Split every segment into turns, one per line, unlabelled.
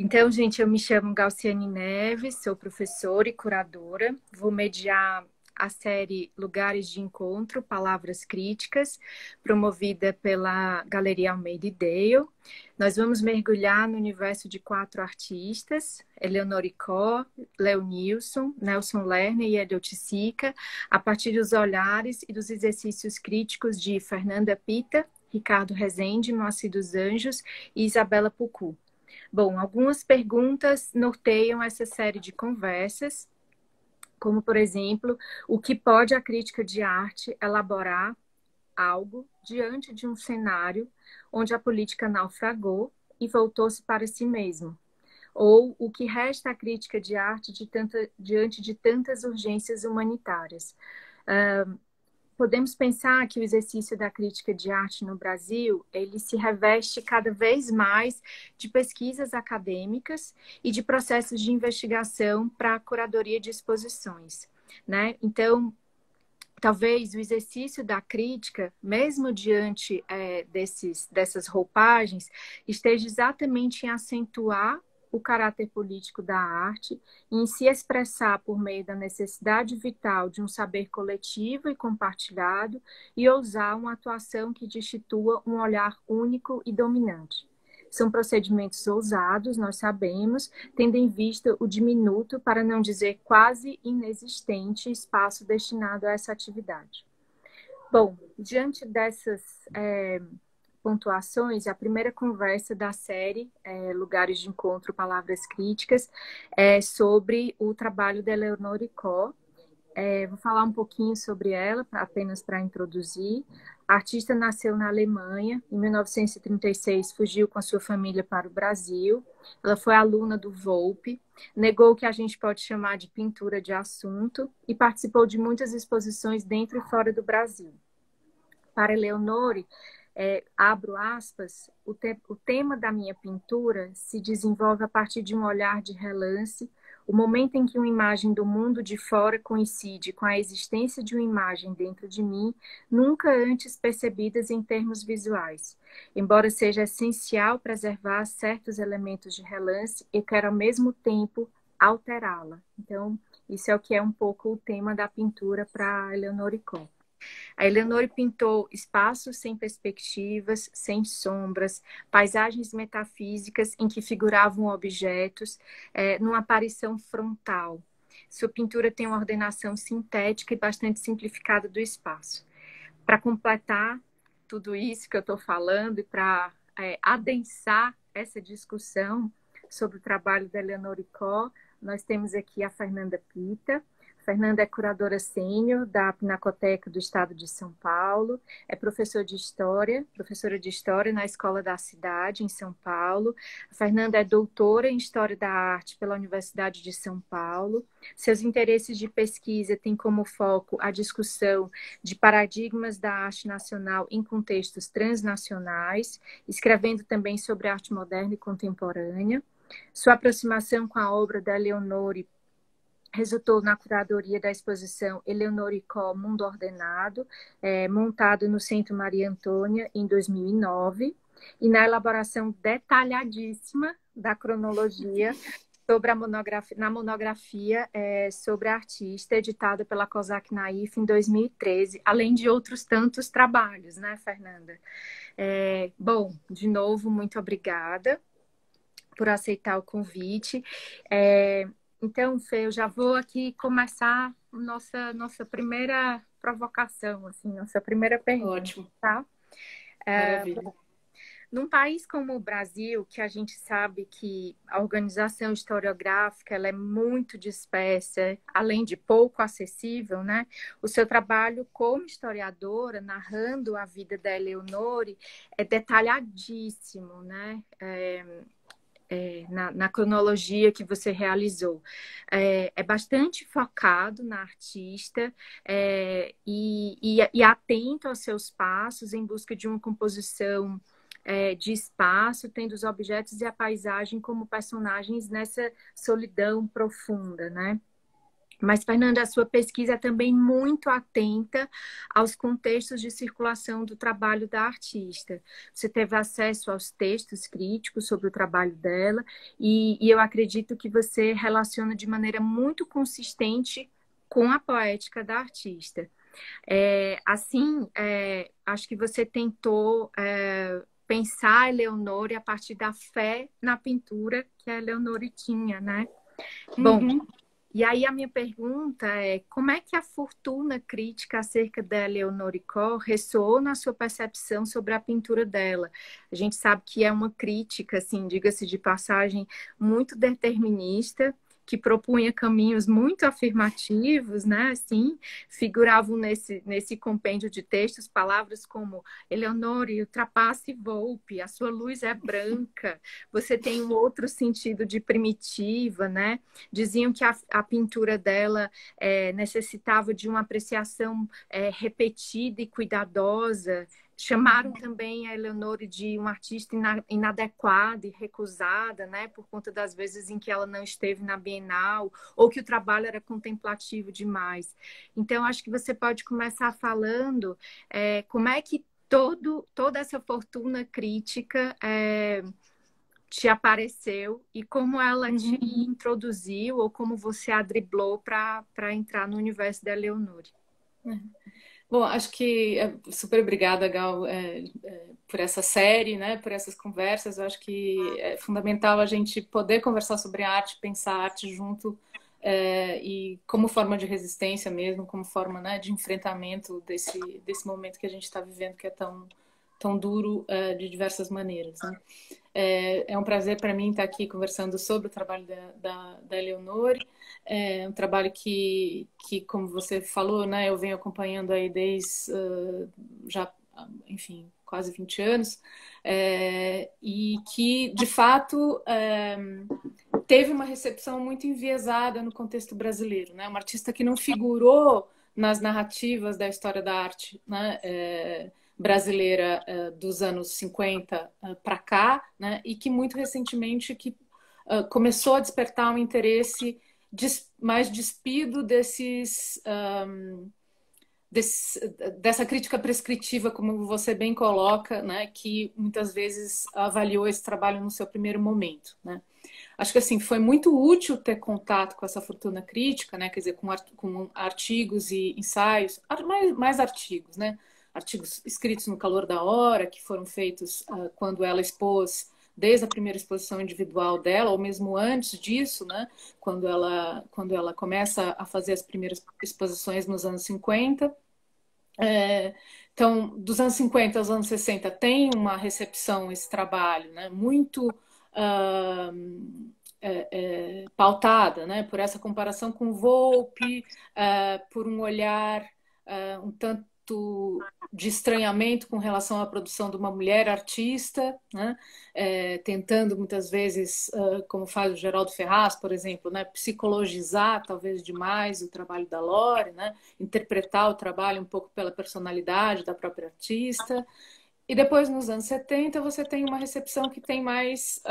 Então, gente, eu me chamo Galciane Neves, sou professora e curadora. Vou mediar a série Lugares de Encontro, Palavras Críticas, promovida pela Galeria Almeida e Dale. Nós vamos mergulhar no universo de 4 artistas, Eleonora Icó, Léo Nilson, Nelson Lerner e Eliot Sica, a partir dos olhares e dos exercícios críticos de Fernanda Pita, Ricardo Rezende, Moacir dos Anjos e Isabela Pucu. Bom, algumas perguntas norteiam essa série de conversas, como, por exemplo, o que pode a crítica de arte elaborar algo diante de um cenário onde a política naufragou e voltou-se para si mesmo? Ou o que resta à crítica de arte diante de tantas urgências humanitárias? Podemos pensar que o exercício da crítica de arte no Brasil, ele se reveste cada vez mais de pesquisas acadêmicas e de processos de investigação para a curadoria de exposições, né? Então, talvez o exercício da crítica, mesmo diante dessas roupagens, esteja exatamente em acentuar o caráter político da arte, em se expressar por meio da necessidade vital de um saber coletivo e compartilhado e ousar uma atuação que destitua um olhar único e dominante. São procedimentos ousados, nós sabemos, tendo em vista o diminuto, para não dizer quase inexistente, espaço destinado a essa atividade. Bom, diante dessas pontuações, a primeira conversa da série Lugares de Encontro, Palavras Críticas, é sobre o trabalho da Eleonora Icó. Vou falar um pouquinho sobre ela, apenas para introduzir. A artista nasceu na Alemanha, em 1936 fugiu com a sua família para o Brasil. Ela foi aluna do Volpe, negou o que a gente pode chamar de pintura de assunto e participou de muitas exposições dentro e fora do Brasil. Para Eleonore, abro aspas, o tema da minha pintura se desenvolve a partir de um olhar de relance, o momento em que uma imagem do mundo de fora coincide com a existência de uma imagem dentro de mim, nunca antes percebidas em termos visuais. Embora seja essencial preservar certos elementos de relance, eu quero ao mesmo tempo alterá-la. Então, isso é o que é um pouco o tema da pintura para Eleonore Icó. A Eleonore pintou espaços sem perspectivas, sem sombras, paisagens metafísicas em que figuravam objetos, numa aparição frontal. Sua pintura tem uma ordenação sintética e bastante simplificada do espaço. Para completar tudo isso que eu estou falando e para adensar essa discussão sobre o trabalho da Eleonore Icó, nós temos aqui a Fernanda Pita. Fernanda é curadora sênior da Pinacoteca do Estado de São Paulo, é professora de História na Escola da Cidade, em São Paulo. A Fernanda é doutora em História da Arte pela Universidade de São Paulo. Seus interesses de pesquisa têm como foco a discussão de paradigmas da arte nacional em contextos transnacionais, escrevendo também sobre arte moderna e contemporânea. Sua aproximação com a obra da Eleonore resultou na curadoria da exposição Eleonore Icó, Mundo Ordenado, montado no Centro Maria Antônia em 2009, e na elaboração detalhadíssima da cronologia sobre na monografia sobre a artista, editada pela COSAC Naif em 2013, além de outros tantos trabalhos, né, Fernanda? Bom, de novo, muito obrigada por aceitar o convite. Então, Fê, eu já vou aqui começar nossa primeira provocação, assim, nossa primeira pergunta.
Ótimo.
Tá?
Maravilha.
Num país como o Brasil, que a gente sabe que a organização historiográfica ela é muito dispersa, além de pouco acessível, né? O seu trabalho como historiadora, narrando a vida da Eleonore, é detalhadíssimo, né? Na cronologia que você realizou. É bastante focado na artista e atento aos seus passos em busca de uma composição de espaço, tendo os objetos e a paisagem como personagens nessa solidão profunda, né? Mas, Fernanda, a sua pesquisa é também muito atenta aos contextos de circulação do trabalho da artista. Você teve acesso aos textos críticos sobre o trabalho dela, e eu acredito que você relaciona de maneira muito consistente com a poética da artista. Acho que você tentou pensar a Eleonore a partir da fé na pintura que a Eleonore tinha, né? Bom,
Uhum.
e aí a minha pergunta é, como é que a fortuna crítica acerca da Eleonore Coll ressoou na sua percepção sobre a pintura dela? A gente sabe que é uma crítica, assim, diga-se de passagem, muito determinista, que propunha caminhos muito afirmativos, né? Assim, figuravam nesse compêndio de textos palavras como Eleonore, ultrapasse Volpe, a sua luz é branca, você tem um outro sentido de primitiva, né? Diziam que a pintura dela necessitava de uma apreciação repetida e cuidadosa. Chamaram também a Eleonore de uma artista inadequada e recusada, né, por conta das vezes em que ela não esteve na Bienal, ou que o trabalho era contemplativo demais. Então, acho que você pode começar falando como é que toda essa fortuna crítica te apareceu e como ela te introduziu ou como você a driblou para entrar no universo da Leonore.
Bom, acho que super obrigada, Gal, por essa série, né, por essas conversas. Eu acho que é fundamental a gente poder conversar sobre arte, pensar a arte junto, e como forma de resistência mesmo, como forma, né, de enfrentamento desse momento que a gente está vivendo, que é tão duro, de diversas maneiras, né? É um prazer para mim estar aqui conversando sobre o trabalho da Eleonore. É um trabalho que, como você falou, né, eu venho acompanhando aí desde já, enfim, quase 20 anos, e que, de fato, teve uma recepção muito enviesada no contexto brasileiro, né? Uma artista que não figurou nas narrativas da história da arte, né? Brasileira dos anos 50 para cá, né? E que muito recentemente começou a despertar um interesse mais despido dessa crítica prescritiva, como você bem coloca, né? Que muitas vezes avaliou esse trabalho no seu primeiro momento, né? Acho que assim foi muito útil ter contato com essa fortuna crítica, né? Quer dizer, com artigos e ensaios, mais artigos, né? Artigos escritos no calor da hora, que foram feitos quando ela expôs desde a primeira exposição individual dela, ou mesmo antes disso, né? Quando ela começa a fazer as primeiras exposições nos anos 50. Então, dos anos 50 aos anos 60 tem uma recepção esse trabalho, né? Muito pautada, né, por essa comparação com Volpe, por um olhar um tanto de estranhamento com relação à produção de uma mulher artista, né, tentando muitas vezes, como faz o Geraldo Ferraz, por exemplo, né, psicologizar talvez demais o trabalho da Lore, né, interpretar o trabalho um pouco pela personalidade da própria artista. E depois, nos anos 70, você tem uma recepção que tem mais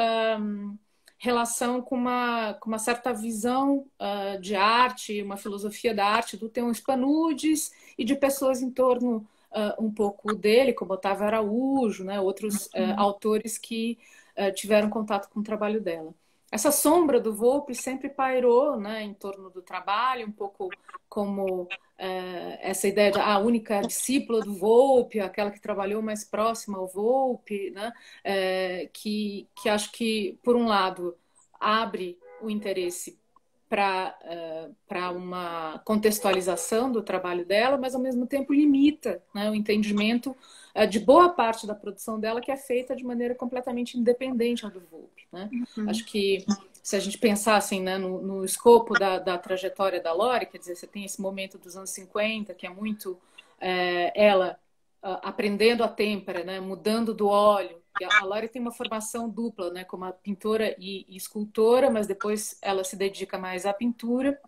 relação com uma certa visão de arte, uma filosofia da arte do Theon Spanudes e de pessoas em torno um pouco dele, como Otávio Araújo, né, outros autores que tiveram contato com o trabalho dela. Essa sombra do Volpe sempre pairou, né, em torno do trabalho, um pouco como essa ideia de a única discípula do Volpe, aquela que trabalhou mais próxima ao Volpe, né, que acho que, por um lado, abre o interesse para uma contextualização do trabalho dela, mas ao mesmo tempo limita, né, o entendimento de boa parte da produção dela, que é feita de maneira completamente independente do Volpe, né? Acho que se a gente pensar assim, né, no escopo da trajetória da Lore, quer dizer, você tem esse momento dos anos 50, que é muito ela aprendendo a têmpera, né, mudando do óleo. A Lore tem uma formação dupla, né, como a pintora e escultora, mas depois ela se dedica mais à pintura.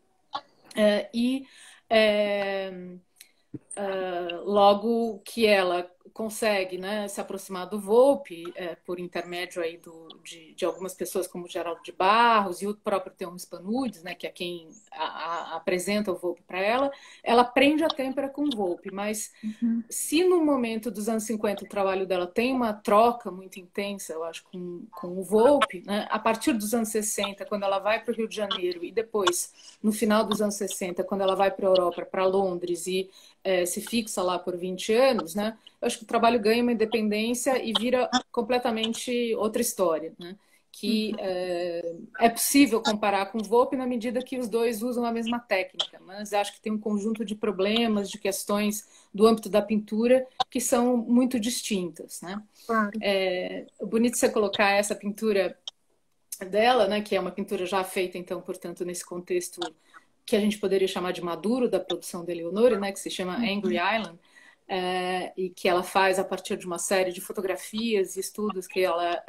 Logo que ela consegue, né, se aproximar do Volpi por intermédio aí de algumas pessoas como Geraldo de Barros e o próprio Theon Spanudes, né, que é quem apresenta o Volpi para ela, ela aprende a têmpera com o Volpi, mas se no momento dos anos 50 o trabalho dela tem uma troca muito intensa, eu acho, com o Volpi, né, a partir dos anos 60, quando ela vai para o Rio de Janeiro e depois, no final dos anos 60, quando ela vai para a Europa, para Londres e se fixa lá por 20 anos, né? Eu acho que o trabalho ganha uma independência e vira completamente outra história, né? Que é possível comparar com o Volpi na medida que os dois usam a mesma técnica, mas acho que tem um conjunto de problemas, de questões do âmbito da pintura que são muito distintas, né?
Claro.
É bonito você colocar essa pintura dela, né? Que é uma pintura já feita, então, portanto, nesse contexto que a gente poderia chamar de maduro da produção da Eleonore, né, que se chama Angry Island, e que ela faz a partir de uma série de fotografias e estudos que ela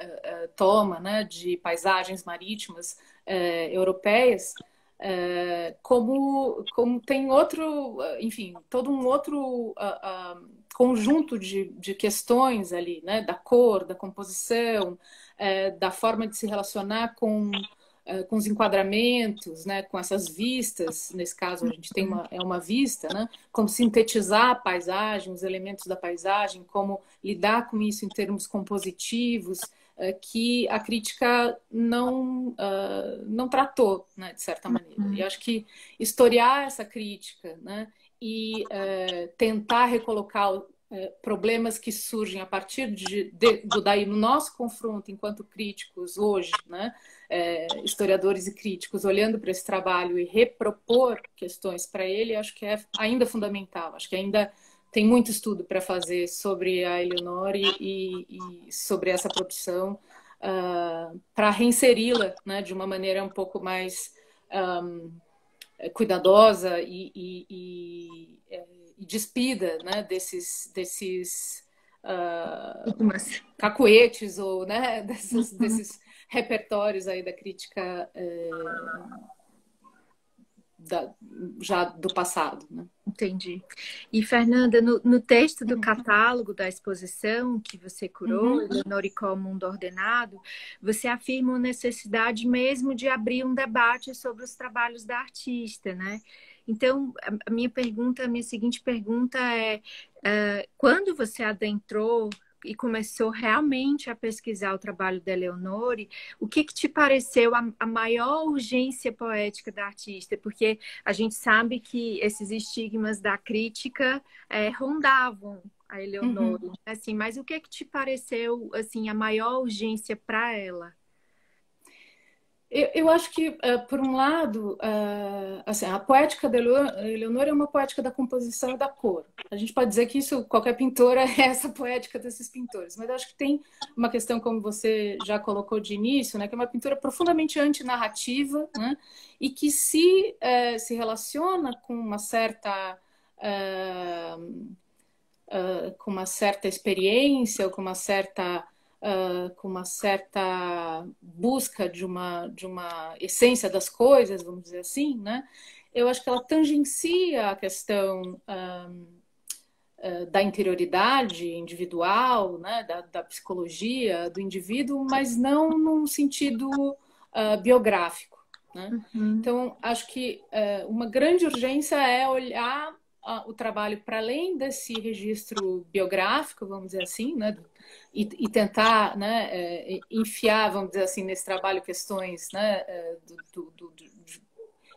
toma, né, de paisagens marítimas europeias, como tem outro, enfim, todo um outro conjunto de questões ali, né, da cor, da composição, da forma de se relacionar com os enquadramentos, né, com essas vistas, nesse caso a gente tem uma vista, né, como sintetizar a paisagem, os elementos da paisagem, como lidar com isso em termos compositivos, que a crítica não tratou, né, de certa maneira. E acho que historiar essa crítica, né, e tentar recolocar problemas que surgem a partir daí no nosso confronto enquanto críticos hoje, né, historiadores e críticos olhando para esse trabalho e repropor questões para ele, acho que é ainda fundamental. Acho que ainda tem muito estudo para fazer sobre a Eleonore e sobre essa produção para reinseri-la, né, de uma maneira um pouco mais cuidadosa e despida, né, desses cacuetes ou, né, desses repertórios aí da crítica já do passado, né?
Entendi. E, Fernanda, no texto do catálogo da exposição que você curou, Eleonore Có, Mundo Ordenado, você afirma a necessidade mesmo de abrir um debate sobre os trabalhos da artista, né? Então, a minha seguinte pergunta é, quando você adentrou e começou realmente a pesquisar o trabalho da Eleonore, o que te pareceu a maior urgência poética da artista? Porque a gente sabe que esses estigmas da crítica rondavam a Eleonore, assim, mas o que te pareceu assim a maior urgência para ela?
Eu acho que, por um lado, assim, a poética da Eleonora é uma poética da composição e da cor. A gente pode dizer que isso, qualquer pintora é essa poética desses pintores, mas eu acho que tem uma questão, como você já colocou de início, né, que é uma pintura profundamente antinarrativa, né, e que se relaciona com uma certa experiência, ou com uma certa busca de uma essência das coisas, vamos dizer assim, né? Eu acho que ela tangencia a questão da interioridade individual, né? Da psicologia do indivíduo, mas não num sentido biográfico, né? Então, acho que uma grande urgência é olhar o trabalho para além desse registro biográfico, vamos dizer assim, né? E tentar, né, enfiar, vamos dizer assim, nesse trabalho questões, né, de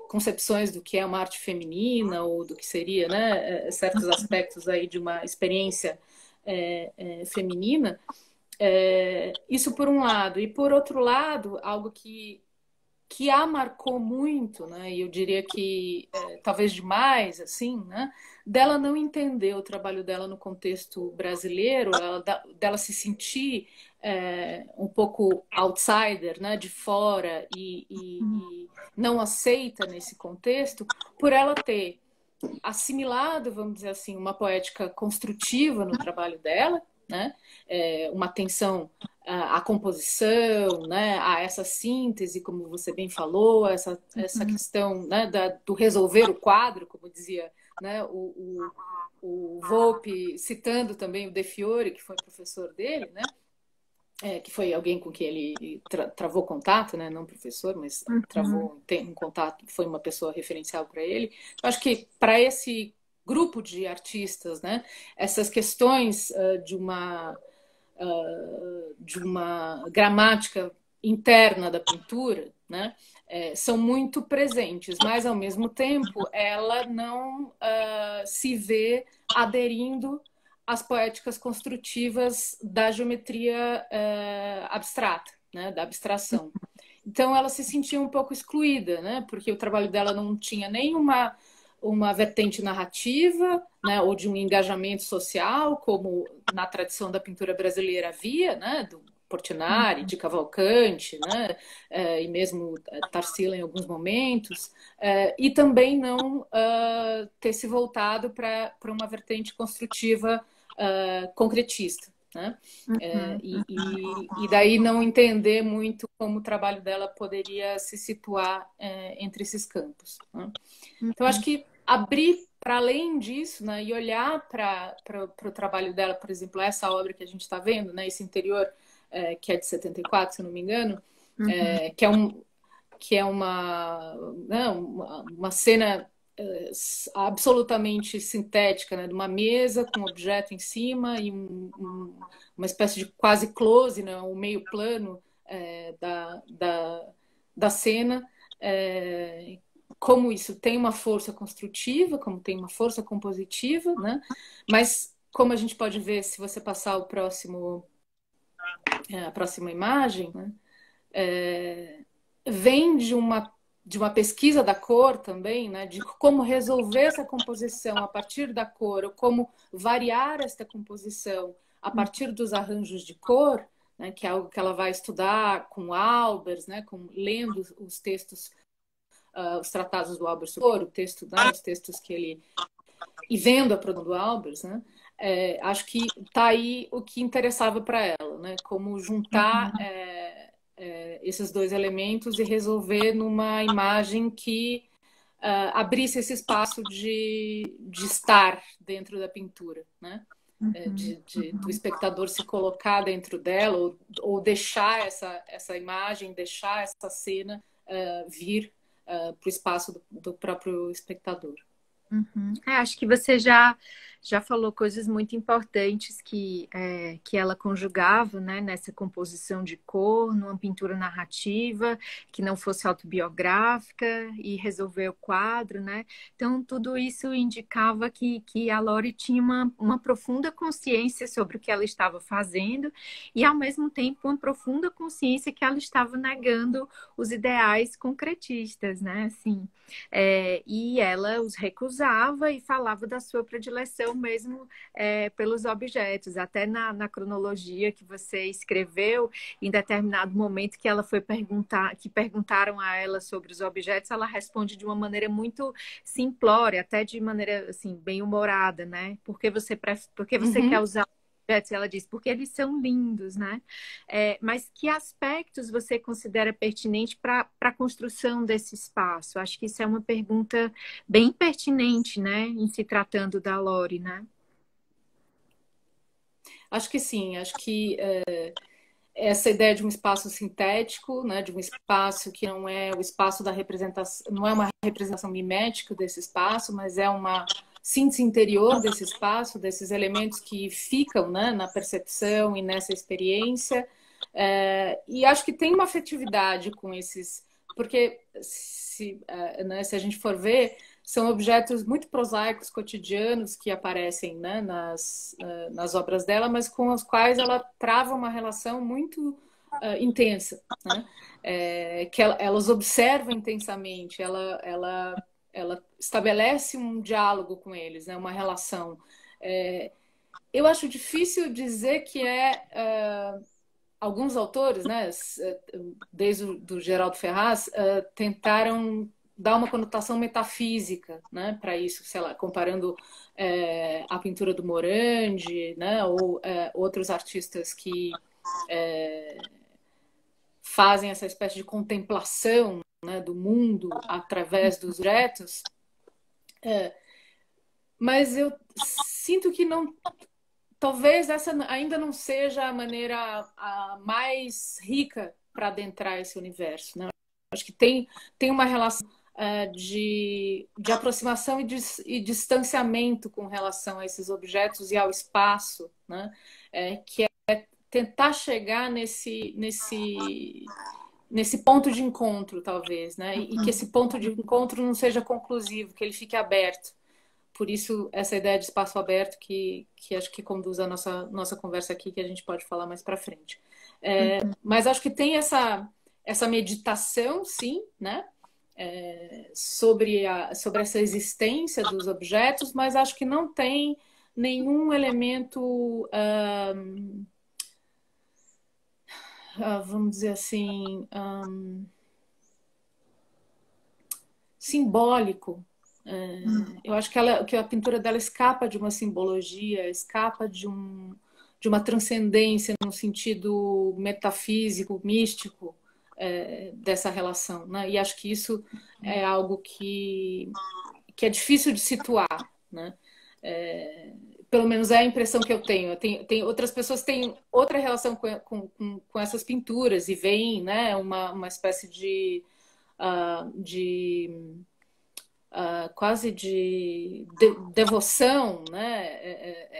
concepções do que é uma arte feminina ou do que seria, né, certos aspectos aí de uma experiência feminina. Isso por um lado. E por outro lado, algo que a marcou muito, né? E eu diria que talvez demais, assim, né? Dela não entender o trabalho dela no contexto brasileiro, dela se sentir um pouco outsider, né? De fora e não aceita nesse contexto, por ela ter assimilado, vamos dizer assim, uma poética construtiva no trabalho dela, né? Uma atenção à composição, né? A essa síntese, como você bem falou, essa questão, né? Do resolver o quadro, como dizia, né? o Volpi, citando também o De Fiore, que foi professor dele, né? Que foi alguém com quem ele travou contato, né? Não professor, mas travou um contato, foi uma pessoa referencial para ele. Eu acho que para esse grupo de artistas, né? Essas questões de uma gramática interna da pintura, né? São muito presentes, mas ao mesmo tempo ela não se vê aderindo às poéticas construtivas da geometria abstrata, né? Da abstração. Então ela se sentia um pouco excluída, né? Porque o trabalho dela não tinha nenhuma uma vertente narrativa, né, ou de um engajamento social, como na tradição da pintura brasileira havia, né, do Portinari, de Cavalcante, né, e mesmo Tarsila em alguns momentos, e também não ter se voltado para uma vertente construtiva concretista. Né? E daí não entender muito como o trabalho dela poderia se situar entre esses campos. Né? Então, acho que abrir para além disso, né, e olhar para o trabalho dela, por exemplo, essa obra que a gente está vendo, né, esse interior, que é de 74, se eu não me engano, que é uma cena absolutamente sintética, né, de uma mesa com um objeto em cima e uma espécie de quase close, né, um meio plano da cena, como isso tem uma força construtiva, como tem uma força compositiva, né? Mas como a gente pode ver se você passar a próxima imagem, né? Vem de uma pesquisa da cor também, né? De como resolver essa composição a partir da cor, ou como variar esta composição a partir dos arranjos de cor, né? Que é algo que ela vai estudar com Albers, né? Lendo os textos, os tratados do Albers sobre o texto, né? Os textos que ele... E vendo a produção do Albers, né? Acho que está aí o que interessava para ela, né? Como juntar esses dois elementos e resolver numa imagem que abrisse esse espaço de estar dentro da pintura, né? Do espectador se colocar dentro dela ou deixar essa imagem, deixar essa cena vir para o espaço do próprio espectador.
Acho que você já falou coisas muito importantes que ela conjugava, né, nessa composição de cor, numa pintura narrativa, que não fosse autobiográfica e resolver o quadro, né? Então, tudo isso indicava que a Lore tinha uma profunda consciência sobre o que ela estava fazendo e, ao mesmo tempo, uma profunda consciência que ela estava negando os ideais concretistas, né? Assim, e ela os recusava e falava da sua predileção mesmo pelos objetos. Até na cronologia que você escreveu, em determinado momento que ela foi que perguntaram a ela sobre os objetos, ela responde de uma maneira muito simplória, até de maneira assim, bem humorada, né? Porque você quer usar objetos? Ela diz, porque eles são lindos, né? Mas que aspectos você considera pertinente para a construção desse espaço? Acho que isso é uma pergunta bem pertinente, né? Em se tratando da Lore, né?
Acho que sim, acho que essa ideia de um espaço sintético, né, de um espaço que não é o espaço da representação, não é uma representação mimética desse espaço, mas é uma síntese interior desse espaço, desses elementos que ficam, né, na percepção e nessa experiência. E acho que tem uma afetividade com esses, porque se a gente for ver, são objetos muito prosaicos, cotidianos, que aparecem, né, nas obras dela, mas com os quais ela trava uma relação muito intensa, né? Que elas observam intensamente, ela estabelece um diálogo com eles, né, uma relação. Eu acho difícil dizer que alguns autores, né, desde o do Geraldo Ferraz, tentaram dar uma conotação metafísica, né, para isso, sei lá, comparando a pintura do Morandi, né, ou outros artistas que fazem essa espécie de contemplação, né, do mundo através dos objetos. Mas sinto que não, talvez essa ainda não seja a maneira a mais rica para adentrar esse universo, né? Acho que tem uma relação de aproximação e distanciamento com relação a esses objetos e ao espaço, né? Que é tentar chegar nesse ponto de encontro, talvez, né? E que esse ponto de encontro não seja conclusivo, que ele fique aberto. Por isso, essa ideia de espaço aberto que acho que conduz a nossa conversa aqui, que a gente pode falar mais para frente. Mas acho que tem essa meditação, sim, né? Sobre essa existência dos objetos, mas acho que não tem nenhum elemento, vamos dizer assim, simbólico. Eu acho que a pintura dela escapa de uma simbologia, escapa de uma transcendência no sentido metafísico, místico, dessa relação, né? E acho que isso é algo que é difícil de situar, né? Pelo menos é a impressão que eu tenho. Tem outras pessoas que têm outra relação com essas pinturas e veem, né, uma espécie quase de devoção, né?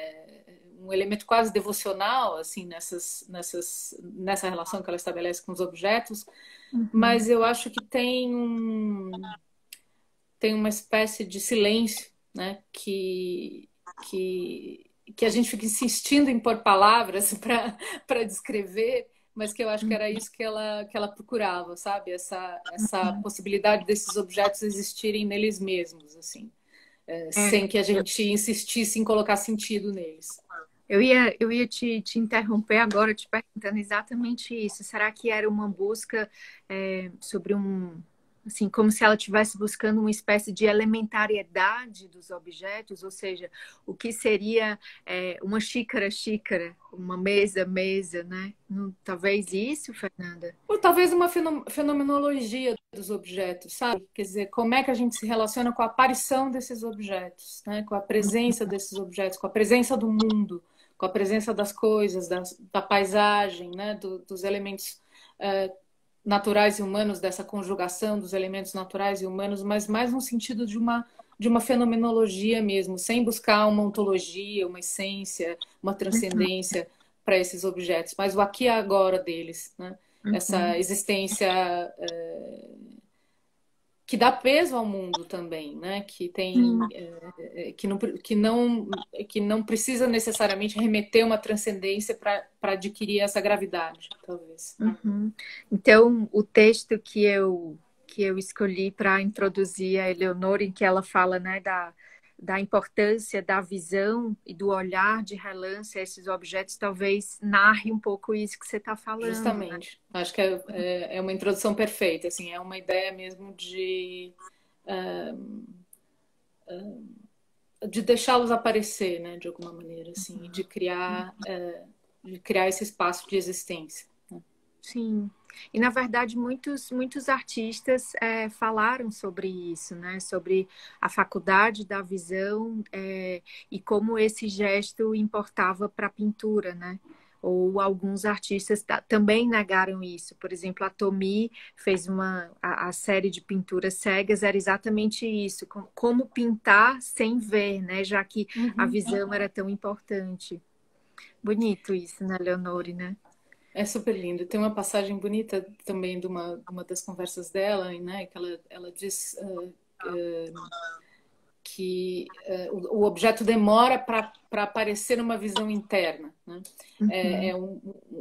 Um elemento quase devocional assim nessa relação que ela estabelece com os objetos, mas eu acho que tem uma espécie de silêncio, né? Que a gente fica insistindo em pôr palavras para descrever, mas que eu acho que era isso que ela procurava, sabe? Essa possibilidade desses objetos existirem neles mesmos, assim, sem que a gente insistisse em colocar sentido neles.
Eu ia te interromper agora, te perguntando exatamente isso. Será que era uma busca sobre assim, como se ela estivesse buscando uma espécie de elementariedade dos objetos, ou seja, o que seria uma xícara, uma mesa, né? Talvez isso, Fernanda?
Ou talvez uma fenomenologia dos objetos, sabe? Quer dizer, como é que a gente se relaciona com a aparição desses objetos, né? Com a presença desses objetos, com a presença do mundo, com a presença das coisas, da paisagem, né? Dos elementos naturais e humanos, dessa conjugação dos elementos naturais e humanos, mas mais no sentido de uma fenomenologia mesmo, sem buscar uma ontologia, uma essência, uma transcendência para esses objetos, mas o aqui e agora deles, né? Essa existência que dá peso ao mundo também, né? Que tem que não precisa necessariamente remeter uma transcendência para adquirir essa gravidade, talvez.
Então, o texto que eu escolhi para introduzir a Eleonora, em que ela fala, né, da importância da visão e do olhar de relance a esses objetos, talvez narre um pouco isso que você está falando.
Justamente. Né? Acho que é uma introdução perfeita. Assim, é uma ideia mesmo de deixá-los aparecer, né, de alguma maneira, assim, de criar esse espaço de existência. Né?
Sim. E, na verdade, muitos artistas falaram sobre isso, né? Sobre a faculdade da visão e como esse gesto importava para a pintura, né? Ou alguns artistas também negaram isso. Por exemplo, a Tomi fez a série de pinturas cegas, era exatamente isso. Como pintar sem ver, né? Já que a visão era tão importante. Bonito isso, né, Leonore, né?
É super lindo. Tem uma passagem bonita também de uma das conversas dela, né? Que ela diz que o objeto demora para aparecer numa visão interna. Né?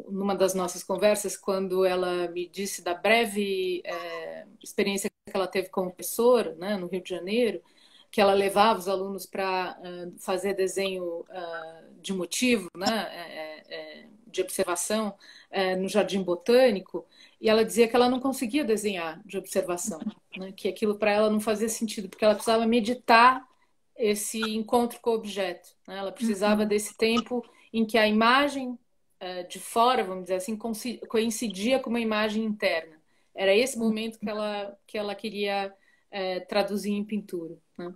Numa das nossas conversas, quando ela me disse da breve experiência que ela teve como professora, né, no Rio de Janeiro, que ela levava os alunos para fazer desenho de motivo, né, de observação no Jardim Botânico, e ela dizia que ela não conseguia desenhar de observação, né, que aquilo para ela não fazia sentido, porque ela precisava meditar esse encontro com o objeto. Né? Ela precisava desse tempo em que a imagem de fora, vamos dizer assim, coincidia com uma imagem interna. Era esse momento que ela queria traduzir em pintura. Né?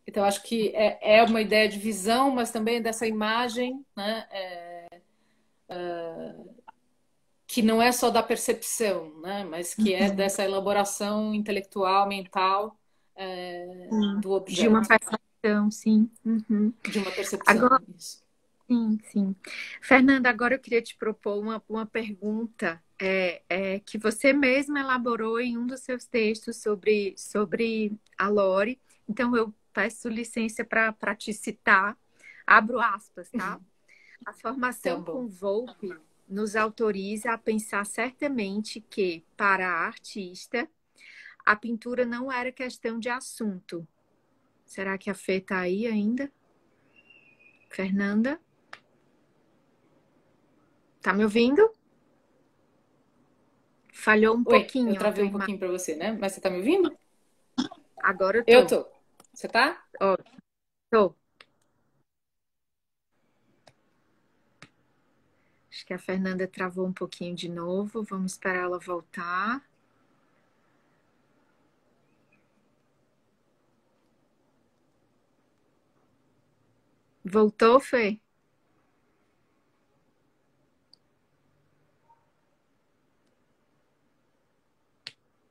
Então, acho que é uma ideia de visão, mas também dessa imagem, né? Que não é só da percepção, né? Mas que é dessa elaboração intelectual, mental, do
De uma
objeto.
percepção, sim. Uhum.
De uma percepção,
Agora,
isso.
sim, sim. Fernanda, agora eu queria te propor uma pergunta que você mesma elaborou em um dos seus textos sobre a Lore. Então, eu peço licença para te citar. Abro aspas, tá? A
Tá
formação
bom.
com Volpe nos autoriza a pensar certamente que, para a artista, a pintura não era questão de assunto. Será que a Fê está aí ainda? Fernanda? Tá me ouvindo? Falhou um
Oi, eu
pouquinho a
travei
tua
um
imagem.
pouquinho para você, né? Mas você tá me ouvindo?
Agora eu
Eu
tô.
tô. Você tá?
Ó, tô. Acho que a Fernanda travou um pouquinho de novo. Vamos esperar ela voltar. Voltou, Fê?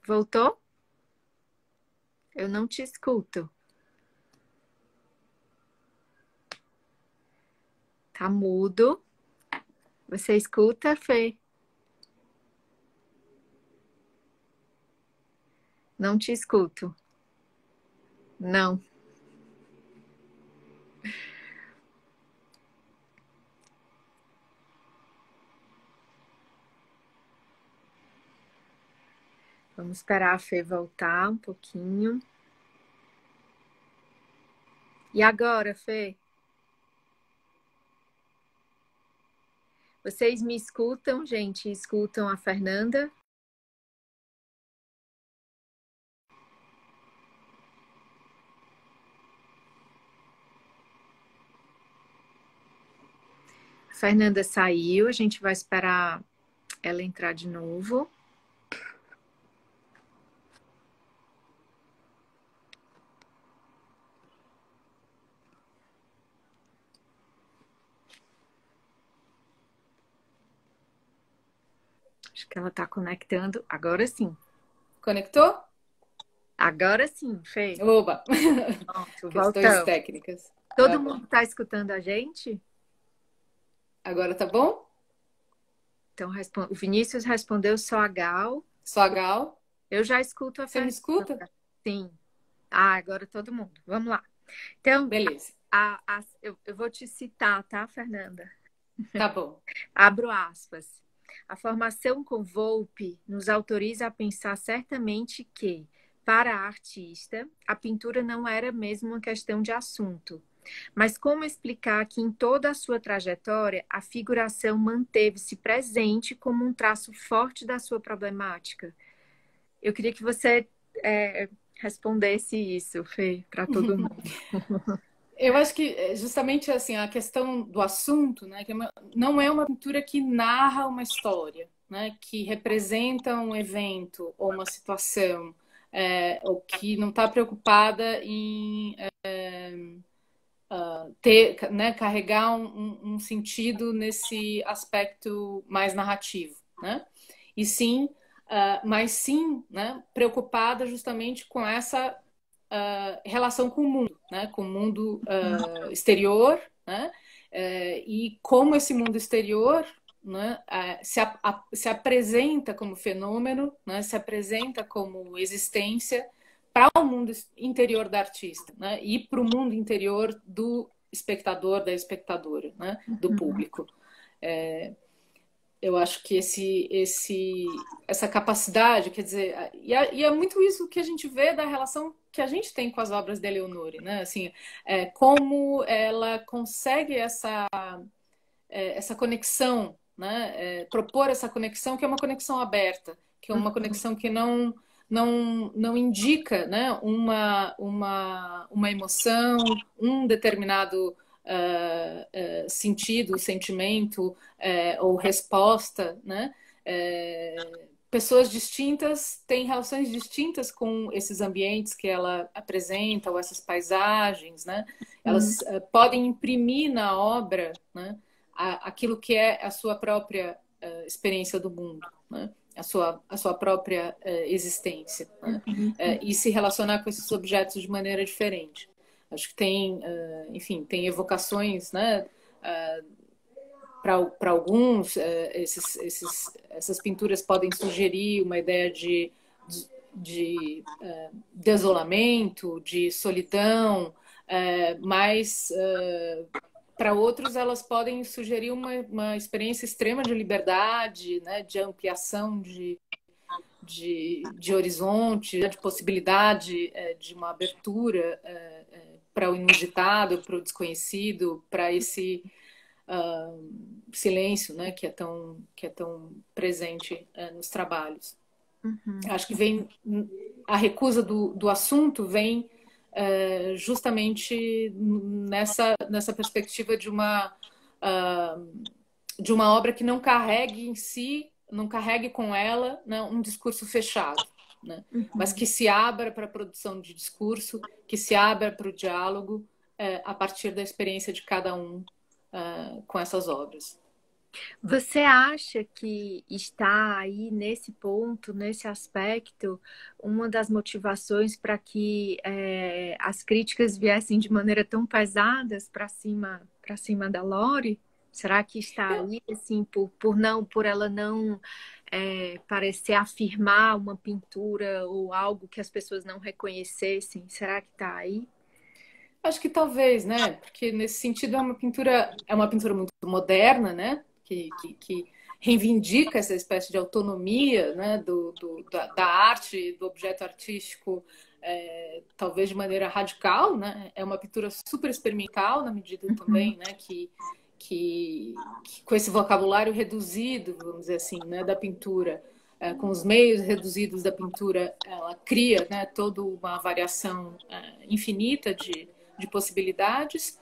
Voltou? Eu não te escuto. Tá mudo. Você escuta, Fê? Não te escuto. Não. Vamos esperar a Fê voltar um pouquinho. E agora, Fê? Vocês me escutam, gente? Escutam a Fernanda? A Fernanda saiu, a gente vai esperar ela entrar de novo. Acho que ela está conectando. Agora sim.
Conectou?
Agora sim, Fê.
Oba!
Pronto,
Questões
voltamos.
técnicas. Tá
Todo
bom.
mundo está escutando a gente?
Agora tá bom?
Então, o Vinícius respondeu só a Gal.
Só a Gal.
Eu já escuto a
Você me
Fernanda.
escuta?
Sim. Ah, agora todo mundo. Vamos lá. Então,
Beleza.
eu vou te citar, tá, Fernanda?
Tá bom.
Abro aspas. A formação com Volpe nos autoriza a pensar certamente que, para a artista, a pintura não era mesmo uma questão de assunto. Mas como explicar que em toda a sua trajetória a figuração manteve-se presente como um traço forte da sua problemática? Eu queria que você respondesse isso, Fê, para todo mundo.
Eu acho que justamente assim a questão do assunto, né, que não é uma pintura que narra uma história, né, que representa um evento ou uma situação, ou que não está preocupada em ter, né, carregar um sentido nesse aspecto mais narrativo, né? E sim, mas sim, né, preocupada justamente com essa relação com o mundo, né? Com o mundo exterior, né? E como esse mundo exterior, né, se apresenta como fenômeno, né? Se apresenta como existência para o mundo interior da artista, né? E para o mundo interior do espectador, da espectadora, né? Do público. Eu acho que essa capacidade, quer dizer, e é muito isso que a gente vê da relação que a gente tem com as obras de Eleonore, né? Assim, como ela consegue essa conexão, né? Propor essa conexão que é uma conexão aberta, que é uma conexão que não indica, né? Uma emoção, um determinado sentido, sentimento ou resposta, né? pessoas distintas têm relações distintas com esses ambientes que ela apresenta, ou essas paisagens, né? Elas podem imprimir na obra, né, aquilo que é a sua própria experiência do mundo, né? A sua própria existência, né? E se relacionar com esses objetos de maneira diferente. Acho que tem, enfim, tem evocações, né? Para alguns, essas pinturas podem sugerir uma ideia de desolamento, de solidão, mas para outros elas podem sugerir uma experiência extrema de liberdade, né, de ampliação de horizonte, de possibilidade de uma abertura para o inusitado, para o desconhecido, para esse silêncio, né, que é tão presente nos trabalhos. Acho que vem a recusa do assunto vem justamente nessa perspectiva de uma obra que não carregue em si, não carregue com ela, né, um discurso fechado, né, mas que se abra para a produção de discurso, que se abra para o diálogo a partir da experiência de cada um com essas obras.
Você acha que está aí nesse ponto, nesse aspecto, uma das motivações para que as críticas viessem de maneira tão pesadas para cima da Lori? Será que está aí assim por ela não parecer afirmar uma pintura ou algo que as pessoas não reconhecessem? Será que está aí?
Acho que talvez, né? Porque nesse sentido é uma pintura muito moderna, né? Que reivindica essa espécie de autonomia, né? Da arte, do objeto artístico, talvez de maneira radical, né? É uma pintura super experimental na medida também, né? Que com esse vocabulário reduzido, vamos dizer assim, né? Da pintura, com os meios reduzidos da pintura, ela cria, né? Toda uma variação infinita de possibilidades,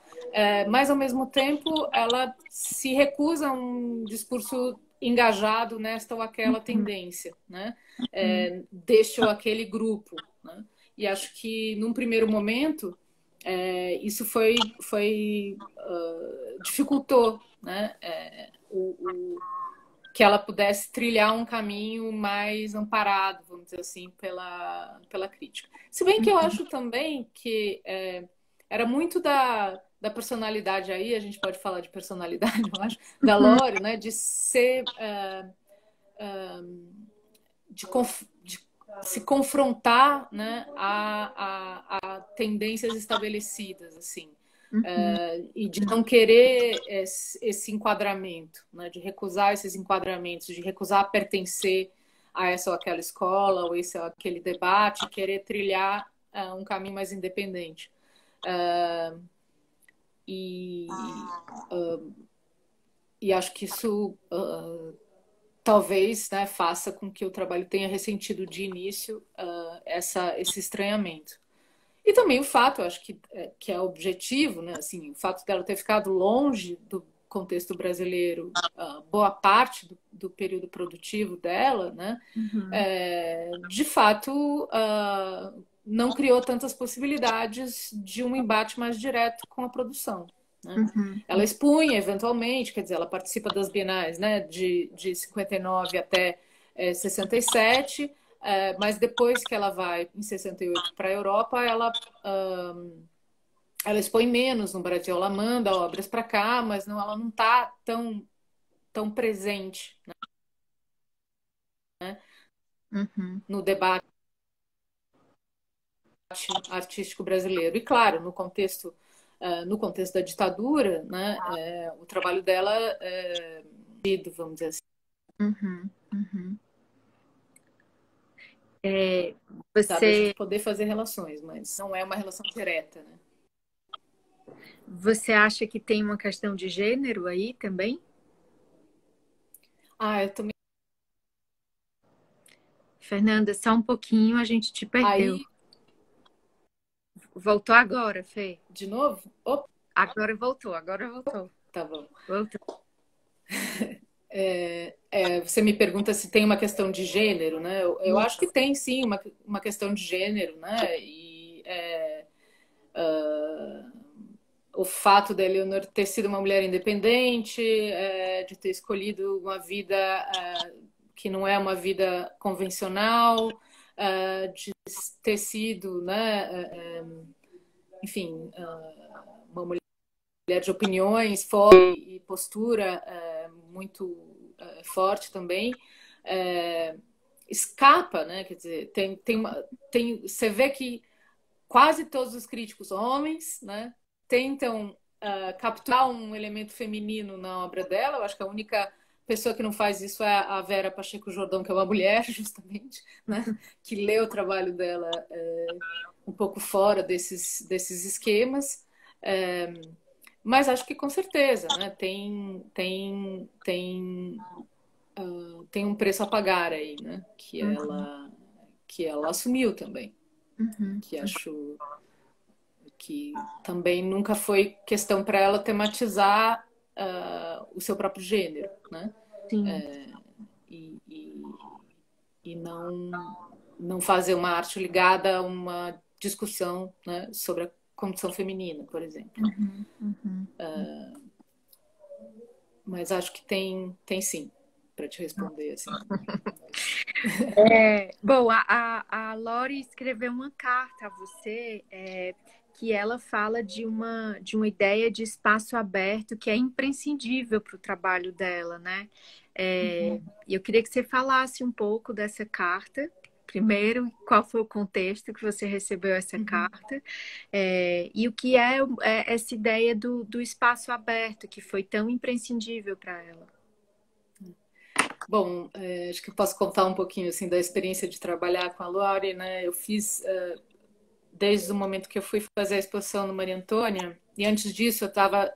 mas ao mesmo tempo ela se recusa a um discurso engajado nesta ou aquela tendência, né? Deste ou aquele grupo, né? E acho que num primeiro momento isso dificultou, né? Que ela pudesse trilhar um caminho mais amparado, vamos dizer assim, pela crítica. Se bem que eu acho também que era muito da personalidade aí, a gente pode falar de personalidade, eu acho, da Lori, né, de ser de se confrontar, né, a tendências estabelecidas, assim, e de não querer esse enquadramento, né, de recusar esses enquadramentos, de recusar pertencer a essa ou aquela escola, ou esse ou aquele debate, querer trilhar um caminho mais independente. E acho que isso talvez, né, faça com que o trabalho tenha ressentido de início esse estranhamento. E também o fato, acho que é objetivo, né, assim, o fato dela ter ficado longe do contexto brasileiro boa parte do período produtivo dela, né, de fato não criou tantas possibilidades de um embate mais direto com a produção. Né? Ela expunha, eventualmente, quer dizer, ela participa das bienais, né, de 59 até 67, mas depois que ela vai, em 68, para a Europa, ela expõe menos no Brasil. Ela manda obras para cá, mas ela não está tão presente, né, no debate artístico brasileiro. E, claro, no contexto da ditadura, né, o trabalho dela vamos dizer assim. Dá para a gente poder fazer relações, mas não é uma relação direta, né?
Você acha que tem uma questão de gênero aí também?
Eu também.
Fernanda, só um pouquinho, a gente te perdeu.
Aí...
Voltou agora, Fê.
De novo? Opa.
Agora voltou.
Tá bom.
Voltou.
Você me pergunta se tem uma questão de gênero, né? Eu acho que tem sim uma questão de gênero, né? O fato da Eleanor ter sido uma mulher independente, de ter escolhido uma vida que não é uma vida convencional, de ter sido, né? Enfim, uma mulher de opiniões forte e postura muito forte também, escapa, né? Quer dizer, você vê que quase todos os críticos homens, né, tentam capturar um elemento feminino na obra dela. Eu acho que a única pessoa que não faz isso é a Vera Pacheco Jordão, que é uma mulher, justamente, né, que lê o trabalho dela um pouco fora desses esquemas. Mas acho que com certeza, né, tem um preço a pagar aí, né, que ela assumiu também, que acho que também nunca foi questão para ela tematizar o seu próprio gênero, né?
Sim.
E, e, e não fazer uma arte ligada a uma discussão, né, sobre a condição feminina, por exemplo. Mas acho que tem sim, para te responder assim.
Bom, a Lori escreveu uma carta a você, que ela fala de uma ideia de espaço aberto que é imprescindível para o trabalho dela, né? E eu queria que você falasse um pouco dessa carta. Primeiro, qual foi o contexto que você recebeu essa carta, e o que é essa ideia do espaço aberto que foi tão imprescindível para ela.
Bom, acho que eu posso contar um pouquinho assim da experiência de trabalhar com a Lori, né? Eu fiz desde o momento que eu fui fazer a exposição no Maria Antônia, e antes disso eu estava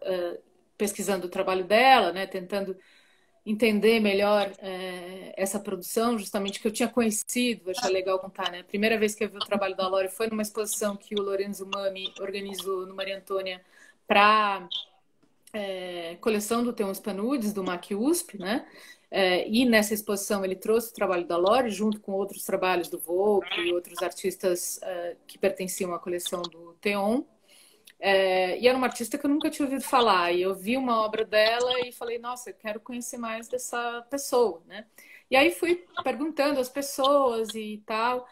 pesquisando o trabalho dela, né? Tentando entender melhor essa produção, justamente que eu tinha conhecido. Achei legal contar, né? A primeira vez que eu vi o trabalho da Lori foi numa exposição que o Lorenzo Mami organizou no Maria Antônia para coleção do Teons Panudes, do MAC USP, né? E nessa exposição ele trouxe o trabalho da Lori junto com outros trabalhos do Volpe e outros artistas que pertenciam à coleção do Teon. E era uma artista que eu nunca tinha ouvido falar. E eu vi uma obra dela e falei, nossa, eu quero conhecer mais dessa pessoa, né? E aí fui perguntando às pessoas e tal.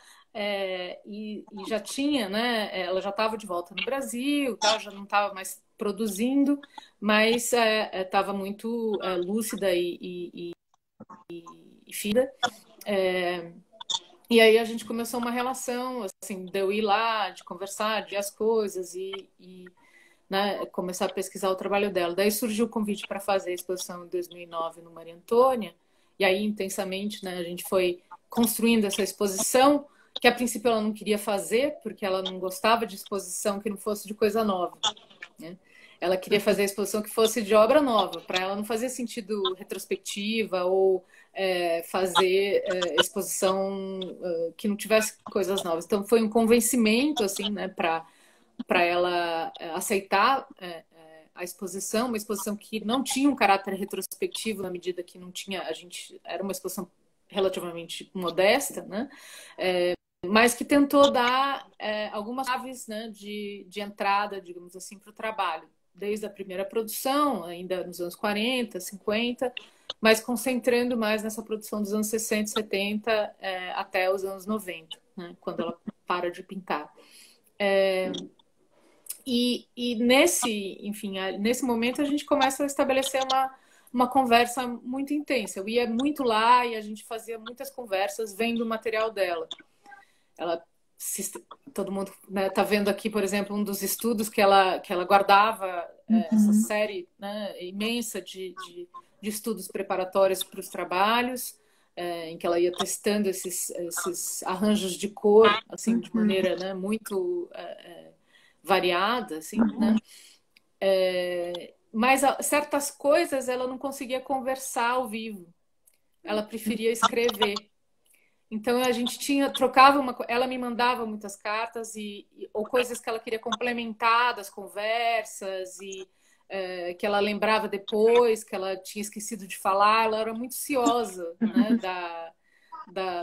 E já tinha, né? Ela já estava de volta no Brasil, tal, já não estava mais produzindo, mas estava muito lúcida e fina. E aí a gente começou uma relação, assim, de eu ir lá, de conversar, de as coisas né, começar a pesquisar o trabalho dela. Daí surgiu o convite para fazer a exposição em 2009 no Maria Antônia, e aí intensamente, né, a gente foi construindo essa exposição, que a princípio ela não queria fazer, porque ela não gostava de exposição que não fosse de coisa nova, né? Ela queria fazer a exposição que fosse de obra nova. Para ela não fazia sentido retrospectiva ou fazer exposição que não tivesse coisas novas. Então foi um convencimento assim, né, para ela aceitar a exposição, uma exposição que não tinha um caráter retrospectivo na medida que não tinha, a gente era uma exposição relativamente modesta, né? Mas que tentou dar algumas chaves, né, de entrada, digamos assim, para o trabalho, desde a primeira produção, ainda nos anos 40, 50, mas concentrando mais nessa produção dos anos 60, 70 até os anos 90, né, quando ela para de pintar. E nesse momento a gente começa a estabelecer uma conversa muito intensa. Eu ia muito lá e a gente fazia muitas conversas vendo o material dela. Ela, todo mundo está vendo aqui, por exemplo, um dos estudos que ela guardava, essa série, né, imensa de estudos preparatórios para os trabalhos, em que ela ia testando esses arranjos de cor, assim, de maneira, né, muito variada, assim, né? Mas certas coisas ela não conseguia conversar ao vivo. Ela preferia escrever. Então a gente trocava ela me mandava muitas cartas ou coisas que ela queria complementar das conversas que ela lembrava depois, que ela tinha esquecido de falar. Ela era muito ciosa, né,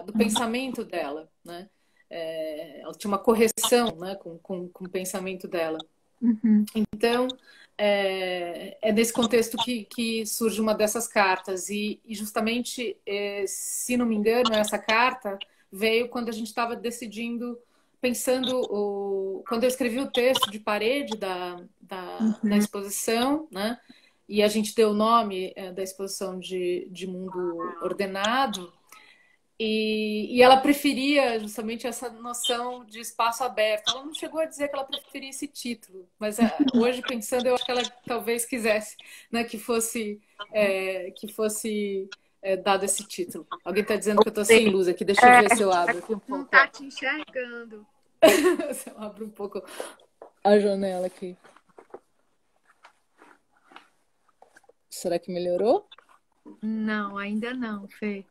do pensamento dela, né? Ela tinha uma correção, né, com o pensamento dela.
Uhum.
Então, é nesse contexto que surge uma dessas cartas. E justamente, se não me engano, essa carta veio quando a gente estava decidindo, pensando, quando eu escrevi o texto de parede da exposição, né? E a gente deu o nome da exposição de Mundo Ordenado. E ela preferia justamente essa noção de espaço aberto. Ela não chegou a dizer que ela preferia esse título, mas hoje pensando, eu acho que ela talvez quisesse, né, que fosse dado esse título. Alguém está dizendo que eu estou sem luz aqui. Deixa eu ver se eu abro aqui um
Não
pouco.
tá te enxergando.
Se eu abro um pouco a janela aqui. Será que melhorou?
Não, ainda não, Fê.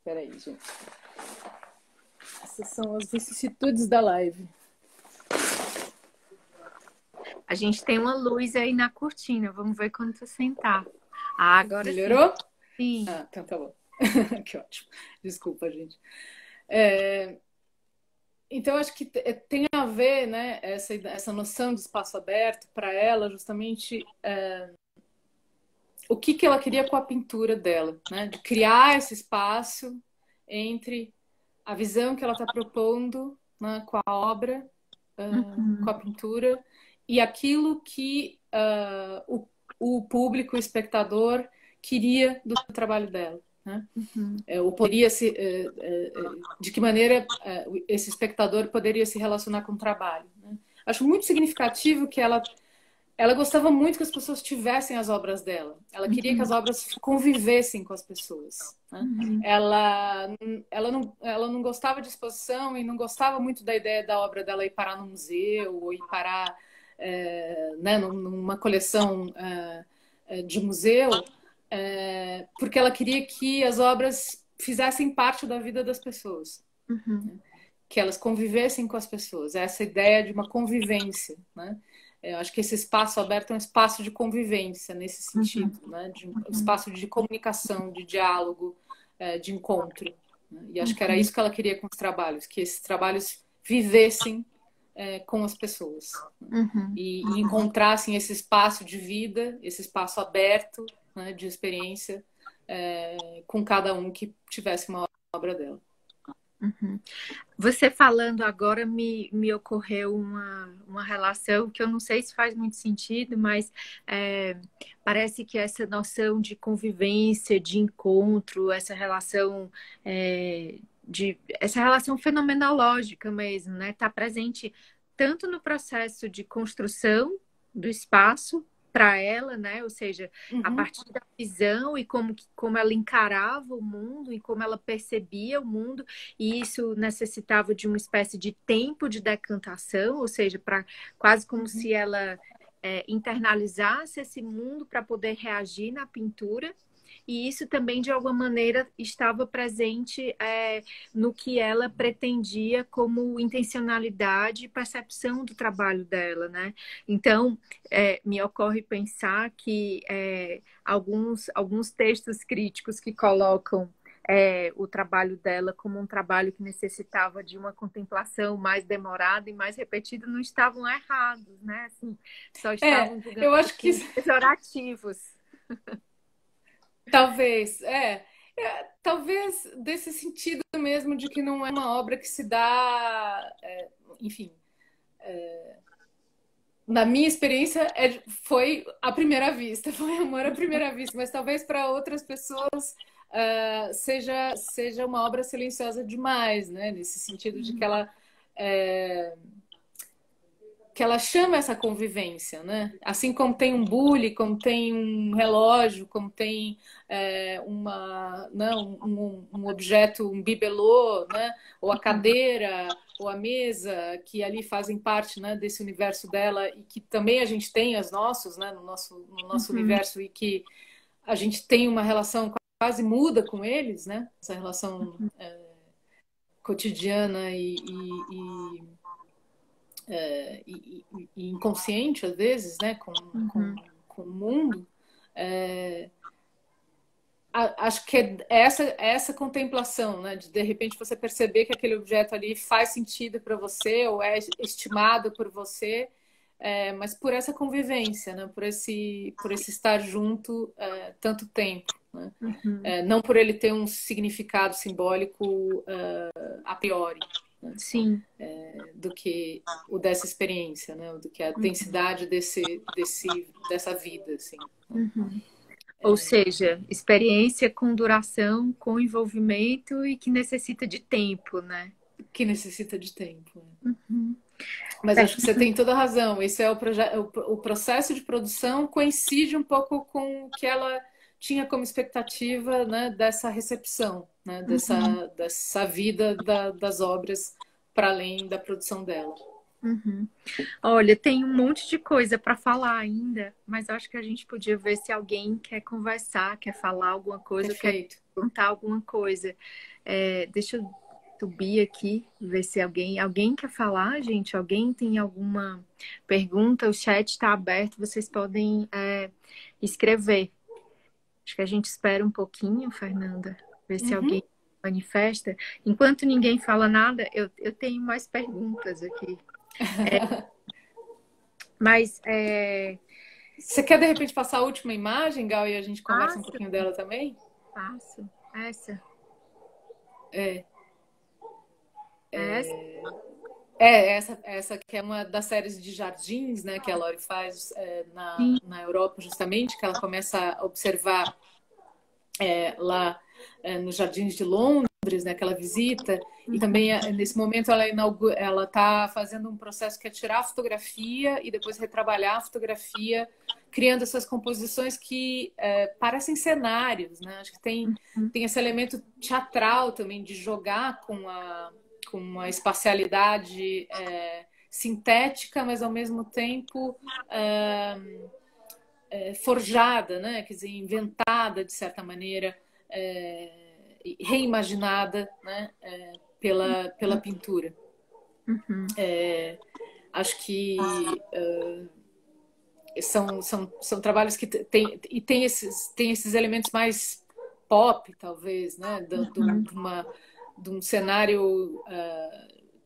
Peraí, gente. Essas são as vicissitudes da live.
A gente tem uma luz aí na cortina. Vamos ver quando tu sentar. Ah, agora
Melhorou?
sim.
Ah, então tá bom. Que ótimo. Desculpa, gente. Então, acho que tem a ver, né, essa noção de espaço aberto para ela, justamente o que ela queria com a pintura dela, né? De criar esse espaço entre a visão que ela está propondo, né, com a obra, com a pintura, e aquilo que o público, o espectador, queria do trabalho dela. Né? Ou poderia se, de que maneira esse espectador poderia se relacionar com o trabalho. Né? Acho muito significativo que ela gostava muito que as pessoas tivessem as obras dela. Ela queria que as obras convivessem com as pessoas. Né? Ela não gostava de exposição e não gostava muito da ideia da obra dela ir parar no museu ou ir parar né, numa coleção de museu, porque ela queria que as obras fizessem parte da vida das pessoas. Né? Que elas convivessem com as pessoas. Essa ideia de uma convivência, né? Eu acho que esse espaço aberto é um espaço de convivência nesse sentido, né? De um espaço de comunicação, de diálogo, de encontro. Né? E acho que era isso que ela queria com os trabalhos, que esses trabalhos vivessem com as pessoas. Né? E encontrassem esse espaço de vida, esse espaço aberto, né, de experiência, com cada um que tivesse uma obra dela.
Você falando agora me ocorreu uma relação que eu não sei se faz muito sentido, mas parece que essa noção de convivência, de encontro, essa relação fenomenológica mesmo, né? Está presente tanto no processo de construção do espaço para ela, né? Ou seja, a partir da visão e como ela encarava o mundo e como ela percebia o mundo, e isso necessitava de uma espécie de tempo de decantação, ou seja, para quase como se ela internalizasse esse mundo para poder reagir na pintura. E isso também, de alguma maneira, estava presente no que ela pretendia como intencionalidade e percepção do trabalho dela, né? Então, me ocorre pensar que alguns textos críticos que colocam o trabalho dela como um trabalho que necessitava de uma contemplação mais demorada e mais repetida não estavam errados, né? Assim, só estavam, digamos
eu acho que
assim, pejorativos.
Talvez, talvez desse sentido mesmo de que não é uma obra que se dá, enfim, na minha experiência foi à primeira vista, foi amor à primeira vista, mas talvez para outras pessoas seja uma obra silenciosa demais, né? Nesse sentido de que ela chama essa convivência, né? Assim como tem um bule, como tem um relógio, como tem não, um objeto, um bibelô, né? Ou a cadeira, ou a mesa, que ali fazem parte, né, desse universo dela e que também a gente tem as nossas, né, no nosso universo e que a gente tem uma relação quase muda com eles, né? Essa relação cotidiana e inconsciente, às vezes, né, com o mundo, acho que é essa contemplação, né, de repente você perceber que aquele objeto ali faz sentido para você ou é estimado por você, mas por essa convivência, né, por esse estar junto tanto tempo, né, não por ele ter um significado simbólico a priori, né,
Sim.
do que o dessa experiência, né, do que a densidade dessa vida, assim.
Ou seja, experiência com duração, com envolvimento e que necessita de tempo, né?
Que necessita de tempo. Mas acho que você tem toda a razão. Esse é o processo de produção coincide um pouco com o que ela tinha como expectativa, né, dessa recepção, né, dessa vida das obras para além da produção dela.
Olha, tem um monte de coisa para falar ainda, mas acho que a gente podia ver se alguém quer conversar, quer falar alguma coisa,
Perfeito.
quer perguntar alguma coisa. Deixa eu subir aqui, ver se alguém quer falar, gente. Alguém tem alguma pergunta? O chat está aberto, vocês podem escrever. Acho que a gente espera um pouquinho, Fernanda, ver se alguém manifesta. Enquanto ninguém fala nada, eu tenho mais perguntas aqui. Mas
Você quer de repente passar a última imagem, Gal, e a gente conversa um pouquinho dela também?
Passo. Essa.
Essa que é uma das séries de jardins, né, que a Lori faz na Europa, justamente, que ela começa a observar lá nos jardins de Londres, né, que ela visita, e também nesse momento ela está fazendo um processo que é tirar a fotografia e depois retrabalhar a fotografia, criando essas composições que parecem cenários, né? Acho que tem esse elemento teatral também de jogar com uma espacialidade sintética, mas ao mesmo tempo forjada, né? Quer dizer, inventada de certa maneira, reimaginada, né? Pela pintura. Acho que são trabalhos que tem esses elementos mais pop, talvez, né? De um cenário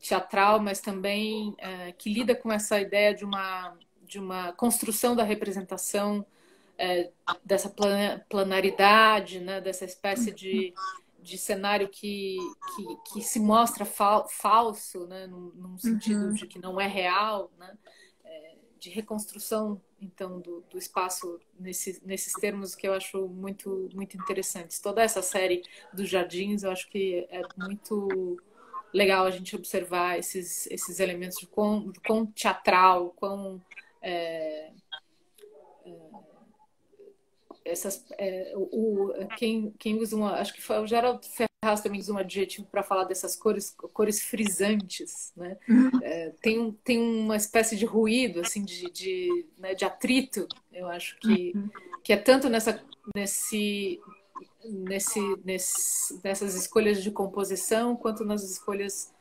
teatral, mas também que lida com essa ideia de uma construção da representação, dessa planaridade, né? Dessa espécie de cenário que se mostra falso, né? Num sentido de que não é real, né? De reconstrução, então, do espaço nesses termos que eu acho muito, muito interessantes. Toda essa série dos jardins, eu acho que é muito legal a gente observar esses elementos de quão teatral, quão quem usa acho que foi o Geraldo Ferraz também usa um adjetivo para falar dessas cores frisantes, né? Tem uma espécie de ruído, assim, né, de atrito, eu acho que é tanto nessas escolhas de composição quanto nas escolhas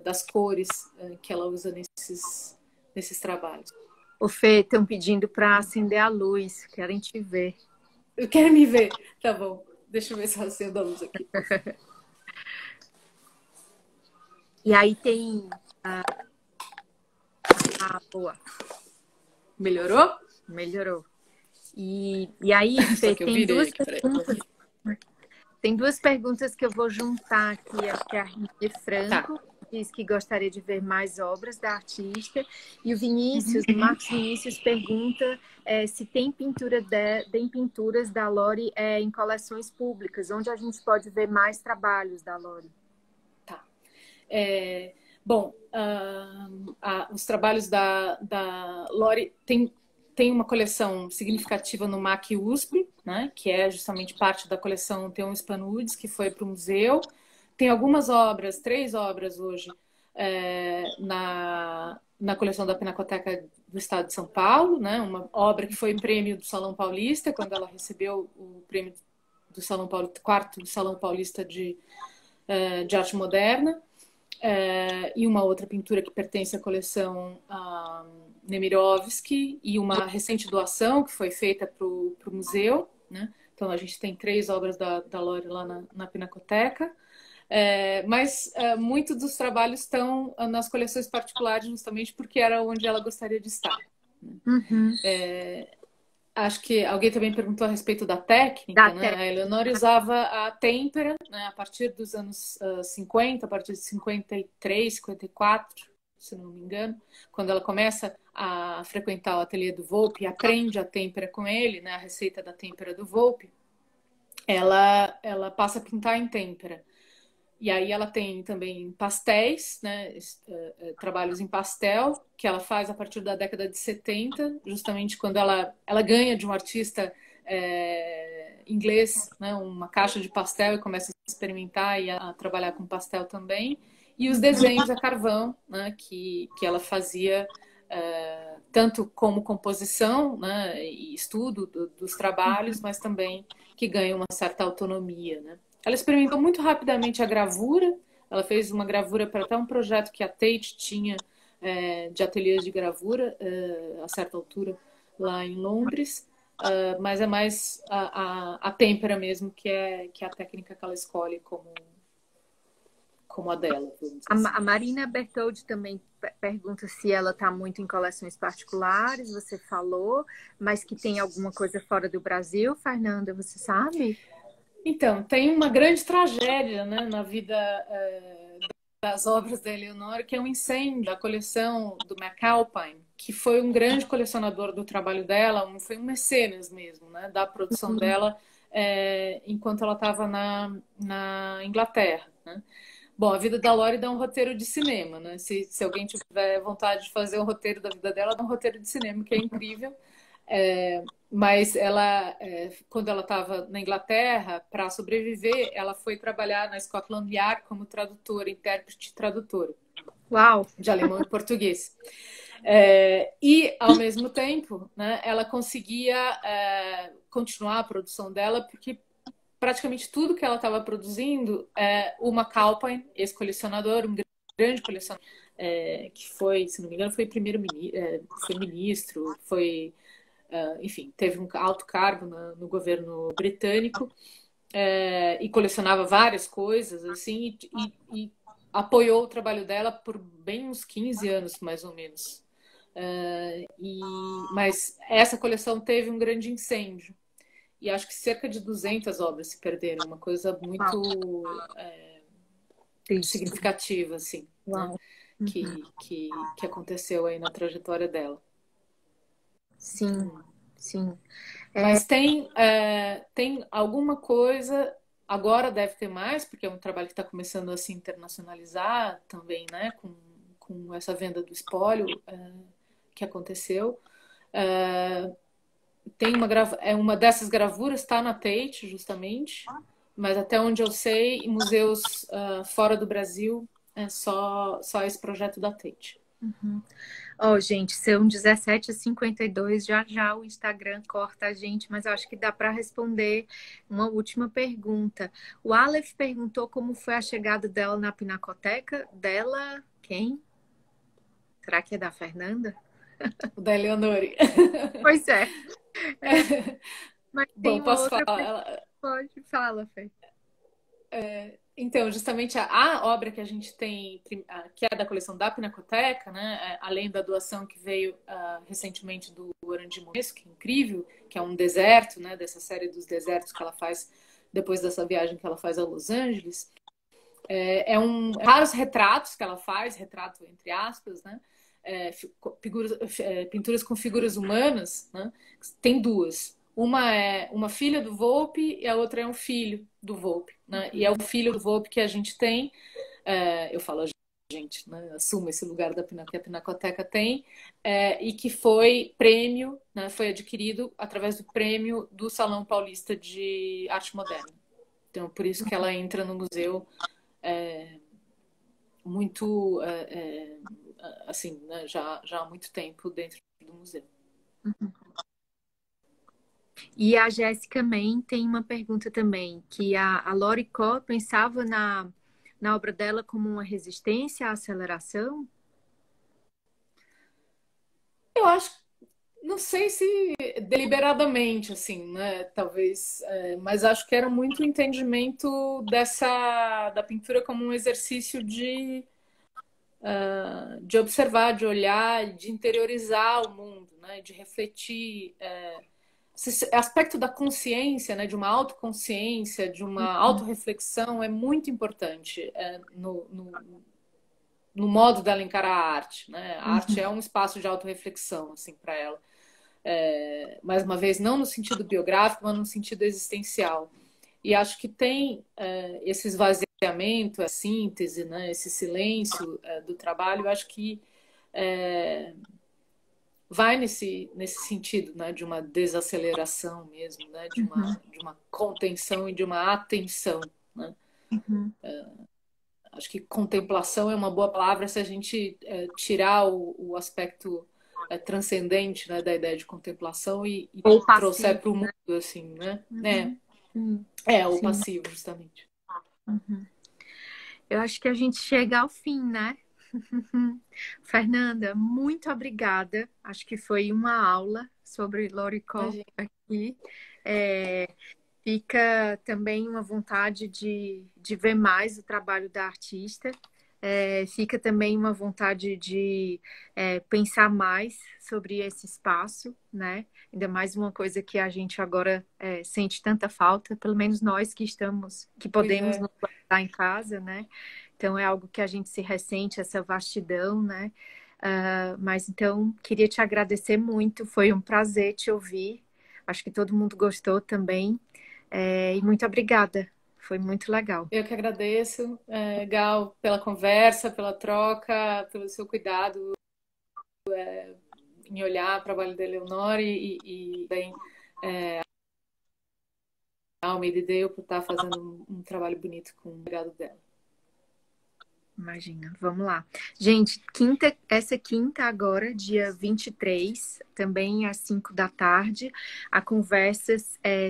das cores que ela usa nesses trabalhos.
O Fê, estão pedindo para acender a luz, querem te ver.
Eu quero me ver. Tá bom. Deixa eu ver se eu acendo a luz aqui.
E aí tem boa.
Melhorou?
Melhorou. E aí, Fê, tem duas perguntas. Tem duas perguntas que eu vou juntar aqui. Acho que é a Rita Franco, diz que gostaria de ver mais obras da artista. E o Vinícius, Marcos Vinícius, pergunta se tem pinturas da Lori em coleções públicas, onde a gente pode ver mais trabalhos da Lori.
Tá. Bom, os trabalhos da Lori tem uma coleção significativa no MAC USP, né, que é justamente parte da coleção Theon Spanwoods, que foi para o museu. Tem algumas obras, 3 obras hoje, na coleção da Pinacoteca do Estado de São Paulo, né, uma obra que foi prêmio do Salão Paulista, quando ela recebeu o prêmio do Salão Paulista, 4º do Salão Paulista de Arte Moderna. e uma outra pintura que pertence à coleção Nemirovsky, e uma recente doação que foi feita para o museu, né? Então a gente tem 3 obras da Lori lá na Pinacoteca. Mas muitos dos trabalhos estão nas coleções particulares justamente porque era onde ela gostaria de estar.
Uhum.
Acho que alguém também perguntou a respeito da técnica, né? A Eleonora usava a têmpera, né? A partir dos anos 50, a partir de 53, 54, se não me engano, quando ela começa a frequentar o ateliê do Volpe e aprende a têmpera com ele, né? A receita da têmpera do Volpe, ela passa a pintar em têmpera. E aí ela tem também pastéis, né, trabalhos em pastel, que ela faz a partir da década de 70, justamente quando ela ganha de um artista inglês, né, uma caixa de pastel e começa a experimentar e a trabalhar com pastel também. E os desenhos a carvão, né, que ela fazia tanto como composição, né, e estudo dos trabalhos, mas também que ganha uma certa autonomia, né. Ela experimentou muito rapidamente a gravura. Ela fez uma gravura para até um projeto que a Tate tinha de ateliês de gravura a certa altura lá em Londres. Mas é mais a têmpera mesmo que é a técnica que ela escolhe como a dela.
A Marina Bertoldi também pergunta se ela está muito em coleções particulares, você falou, mas que tem alguma coisa fora do Brasil, Fernanda, você sabe?
Então, tem uma grande tragédia, né, na vida das obras da Eleonora, que é um incêndio da coleção do McAlpine, que foi um grande colecionador do trabalho dela, foi um mecenas mesmo, né, da produção dela enquanto ela estava na Inglaterra, né? Bom, a vida da Lori dá um roteiro de cinema, né? Se alguém tiver vontade de fazer um roteiro da vida dela, dá um roteiro de cinema, que é incrível. Mas ela, quando ela estava na Inglaterra, para sobreviver, ela foi trabalhar na Scotland Yard como tradutora, intérprete tradutora.
Uau!
De alemão e português. E, ao mesmo tempo, né, ela conseguia continuar a produção dela, porque praticamente tudo que ela estava produzindo, o McAlpine, esse colecionador, um grande colecionador, que foi, se não me engano, foi foi ministro, foi... enfim, teve um alto cargo no governo britânico e colecionava várias coisas, assim, e apoiou o trabalho dela por bem uns 15 anos, mais ou menos. Mas essa coleção teve um grande incêndio. E acho que cerca de 200 obras se perderam, uma coisa muito significativa, assim, né? Que aconteceu aí na trajetória dela.
Sim, sim.
Mas tem alguma coisa, agora deve ter mais, porque é um trabalho que está começando a se internacionalizar também, né? Com essa venda do espólio que aconteceu. Tem uma dessas gravuras está na Tate, justamente, mas até onde eu sei, em museus fora do Brasil, é só esse projeto da Tate.
Uhum. Oh, gente, são 17h52, já já o Instagram corta a gente, mas eu acho que dá para responder uma última pergunta. O Aleph perguntou como foi a chegada dela na Pinacoteca. Dela, quem? Será que é da Fernanda?
O da Eleonore.
Pois é. Mas tem
Bom,
uma
posso
outra
falar?
pergunta. Pode, fala, Fê.
Então, justamente a obra que a gente tem, que é da coleção da Pinacoteca, né, além da doação que veio recentemente do Orange Monesco, que é incrível, que é um deserto, né, dessa série dos desertos que ela faz depois dessa viagem que ela faz a Los Angeles, raros retratos que ela faz, retrato entre aspas, né, pinturas com figuras humanas, né, tem duas. Uma é uma filha do Volpe e a outra é um filho do Volpe, né? E é o filho do Volpe que a gente tem, eu falo a gente, né? Assumo esse lugar que a Pinacoteca tem, e que foi prêmio, né? Foi adquirido através do prêmio do Salão Paulista de Arte Moderna. Então, por isso que ela entra no museu muito, assim, né? já há muito tempo dentro do museu.
E a Jéssica Man tem uma pergunta também, que a Lori Có pensava na obra dela como uma resistência à aceleração?
Eu acho, não sei se deliberadamente, assim, né? Talvez, mas acho que era muito o entendimento da pintura como um exercício de observar, de olhar, de interiorizar o mundo, né? De refletir. Esse aspecto da consciência, né? De uma autoconsciência, de uma autorreflexão é muito importante no modo dela encarar a arte, né? A arte é um espaço de autorreflexão, assim, para ela. Mais uma vez, não no sentido biográfico, mas no sentido existencial. E acho que tem esse esvaziamento, a síntese, né, esse silêncio do trabalho, eu acho que vai nesse sentido, né, de uma desaceleração mesmo, né, de uma contenção e de uma atenção. Né? Acho que contemplação é uma boa palavra se a gente tirar o aspecto transcendente, né, da ideia de contemplação e
Ou
trouxer
passivo,
para o
né?
mundo, assim, né?
Sim,
O
sim.
passivo, justamente.
Eu acho que a gente chega ao fim, né? Fernanda, muito obrigada. Acho que foi uma aula sobre Loricó
Imagina.
aqui. É, fica também uma vontade de ver mais o trabalho da artista. Fica também uma vontade de pensar mais sobre esse espaço, né? Ainda mais uma coisa que a gente agora sente tanta falta, pelo menos nós que
Pois
podemos
é.
nos guardar em casa, né? Então é algo que a gente se ressente, essa vastidão, né? Mas então queria te agradecer muito, foi um prazer te ouvir. Acho que todo mundo gostou também. E muito obrigada, foi muito legal.
Eu que agradeço, Gal, pela conversa, pela troca, pelo seu cuidado em olhar o trabalho da Eleonora e bem, a Almeida e Dale por estar fazendo um trabalho bonito com o legado dela.
Imagina, vamos lá. Gente, essa quinta agora, dia 23, também às 5 da tarde, a conversa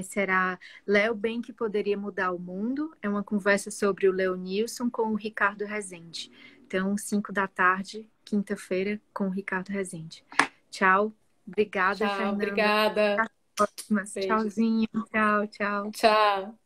será Léo Bem que Poderia Mudar o Mundo. É uma conversa sobre o Leonilson com o Ricardo Rezende. Então, 5 da tarde, quinta-feira, com o Ricardo Rezende. Tchau. Obrigada,
Tchau,
Fernanda.
obrigada.
Até a próxima.
Beijos.
Tchauzinho. Tchau, tchau.
Tchau.